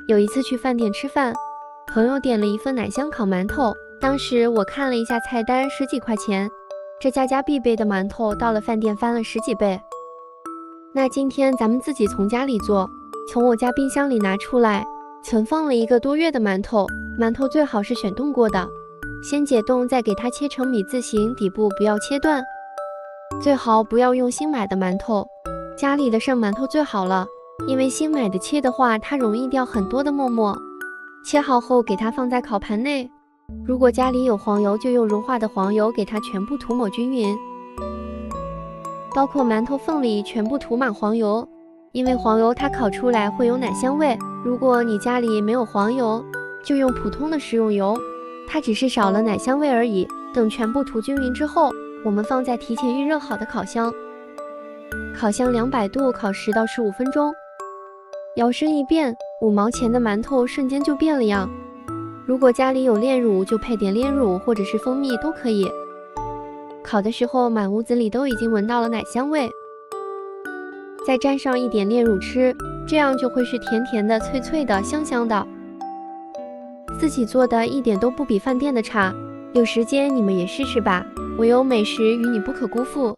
有一次去饭店吃饭，朋友点了一份奶香烤馒头，当时我看了一下菜单，10几块钱，这家家必备的馒头到了饭店翻了10几倍。那今天咱们自己从家里做，从我家冰箱里拿出来，存放了1个多月的馒头，馒头最好是选冻过的，先解冻，再给它切成米字形，底部不要切断，最好不要用新买的馒头，家里的剩馒头最好了，因为新买的切的话，它容易掉很多的沫沫。切好后给它放在烤盘内，如果家里有黄油，就用融化的黄油给它全部涂抹均匀，包括馒头缝里全部涂满黄油，因为黄油它烤出来会有奶香味。如果你家里没有黄油，就用普通的食用油，它只是少了奶香味而已。等全部涂均匀之后，我们放在提前预热好的烤箱，烤箱200度烤10到15分钟，摇身一变，5毛钱的馒头瞬间就变了样。如果家里有炼乳，就配点炼乳或者是蜂蜜都可以。烤的时候满屋子里都已经闻到了奶香味，再沾上一点炼乳吃，这样就会是甜甜的、脆脆的、香香的。自己做的一点都不比饭店的差，有时间你们也试试吧。唯有美食与你不可辜负。